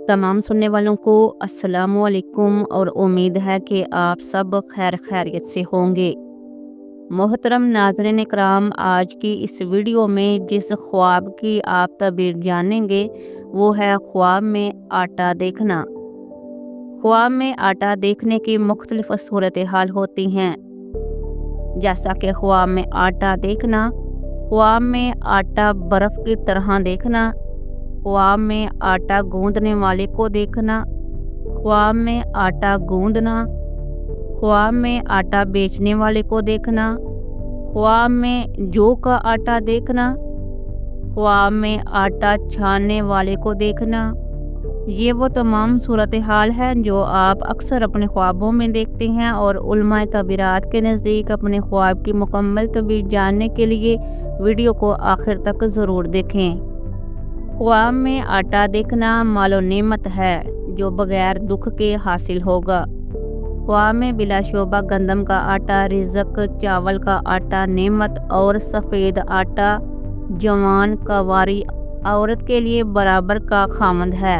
तमाम सुनने वालों को अस्सलामु अलैकुम और उम्मीद है कि आप सब खैर खैरियत से होंगे। मोहतरम नाज़रीन कराम, आज की इस वीडियो में जिस ख्वाब की आप तबीर जानेंगे वो है ख्वाब में आटा देखना। ख्वाब में आटा देखने की मुख्तलिफ सूरत हाल होती हैं, जैसा कि ख्वाब में आटा देखना, ख्वाब में आटा बर्फ़ की तरह देखना, ख्वाब में आटा गूंदने वाले को देखना, ख्वाब में आटा गूंदना, ख्वाब में आटा बेचने वाले को देखना, ख्वाब में जौ का आटा देखना, ख्वाब में आटा छानने वाले को देखना। ये वो तमाम सूरत हाल हैं जो आप अक्सर अपने ख्वाबों में देखते हैं, और उलमाए तबीरात के नज़दीक अपने ख्वाब की मुकम्मल तबीर जानने के लिए वीडियो को आखिर तक ज़रूर देखें। ख्वाब में आटा देखना मालो नेमत है जो बगैर दुख के हासिल होगा। ख्वाब में बिलाशुबा गंदम का आटा रिज़्क, चावल का आटा नेमत और सफ़ेद आटा जवान कवारी औरत के लिए बराबर का खामंद है।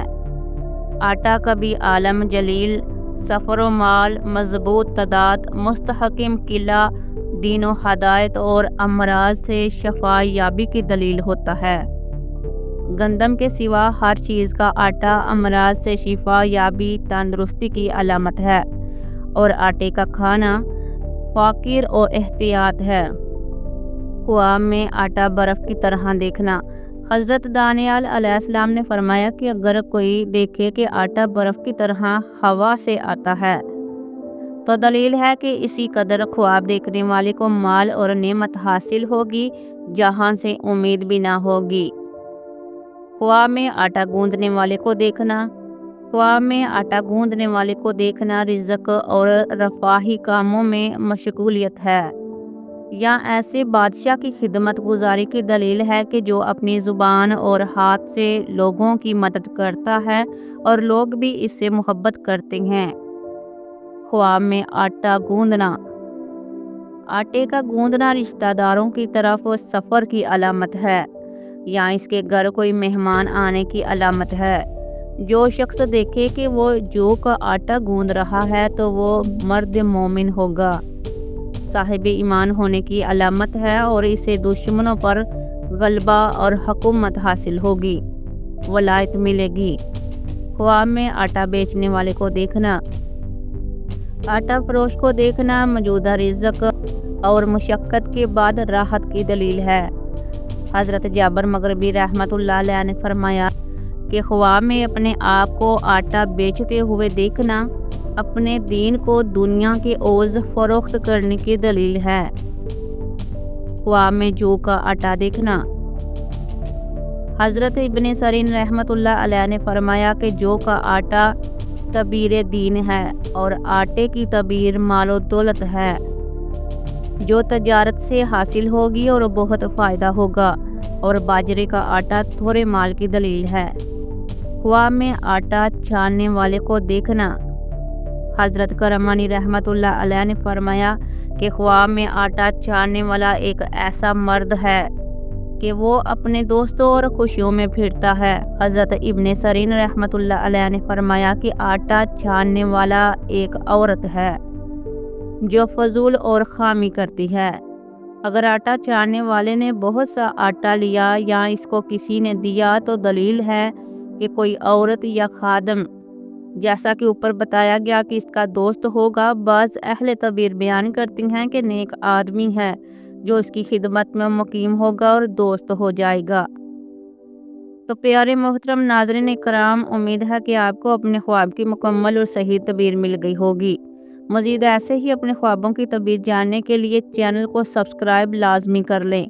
आटा कभी आलम जलील, सफ़र माल, मजबूत तदाद, मुस्तहकिम किला, दीनो हदायत और अमराज से शफा याबी की दलील होता है। गंदम के सिवा हर चीज़ का आटा अमराज से शिफा याबी, तंदुरुस्ती की अलामत है, और आटे का खाना फ़ाकिर और एहतियात है। ख्वाब में आटा बर्फ़ की तरह देखना। हज़रत दानियाल अलैहिस्सलाम ने फरमाया कि अगर कोई देखे कि आटा बर्फ़ की तरह हवा से आता है तो दलील है कि इसी कदर ख्वाब देखने वाले को माल और नेमत हासिल होगी जहाँ से उम्मीद भी ना होगी। ख्वाब में आटा गूंदने वाले को देखना। ख्वाब में आटा गूंदने वाले को देखना रिज़्क और रफ़ाही कामों में मशगूलियत है, या ऐसे बादशाह की खिदमत गुजारी की दलील है कि जो अपनी ज़ुबान और हाथ से लोगों की मदद करता है और लोग भी इससे मोहब्बत करते हैं। ख्वाब में आटा गूंदना। आटे का गूंदना रिश्तेदारों की तरफ सफ़र की अलामत है, या इसके घर कोई मेहमान आने की अलामत है। जो शख्स देखे कि वो जौ का आटा गूंद रहा है तो वो मर्द मोमिन होगा, साहिब ईमान होने की अलामत है, और इसे दुश्मनों पर गलबा और हुकूमत हासिल होगी, वलायत मिलेगी। ख्वाब में आटा बेचने वाले को देखना। आटा फरोश को देखना मौजूदा रिज़्क और मुशक्क़त के बाद राहत की दलील है। हज़रत जाबर मगरबी रहमतुल्लाह अलैह ने फरमाया कि ख्वाब में अपने आप को आटा बेचते हुए देखना अपने दीन को दुनिया के ओज़ फरोख्त करने की दलील है। ख्वाब में जौ का आटा देखना। हज़रत इब्ने सरीन रहमतुल्लाह अलैह ने फरमाया कि जौ का आटा तबीर दीन है और आटे की तबीर मालो दौलत है, जो तजारत से हासिल होगी और बहुत फ़ायदा होगा, और बाजरे का आटा थोड़े माल की दलील है। ख्वाब में आटा छानने वाले को देखना। हज़रत करमानी रहमतुल्लाह अलैह ने फरमाया कि ख्वाब में आटा छानने वाला एक ऐसा मर्द है कि वो अपने दोस्तों और खुशियों में फिरता है। हज़रत इब्ने सरीन रहमतुल्लाह अलैह ने फरमाया कि आटा छानने वाला एक औरत है जो फजूल और खामी करती है। अगर आटा छानने वाले ने बहुत सा आटा लिया या इसको किसी ने दिया तो दलील है कि कोई औरत या खादम, जैसा कि ऊपर बताया गया कि इसका दोस्त होगा। बाज़ अहले तबीर बयान करती हैं कि नेक आदमी है जो इसकी खिदमत में मुकीम होगा और दोस्त हो जाएगा। तो प्यारे मोहतरम नाज़रीन कराम, उम्मीद है कि आपको अपने ख्वाब की मुकम्मल और सही तबीर मिल गई होगी। मज़ीद ऐसे ही अपने ख्वाबों की तबीर जानने के लिए चैनल को सब्सक्राइब लाजमी कर लें।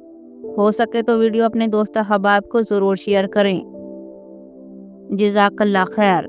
हो सके तो वीडियो अपने दोस्त अहबाब को ज़रूर शेयर करें। जज़ाकल्लाह खैर।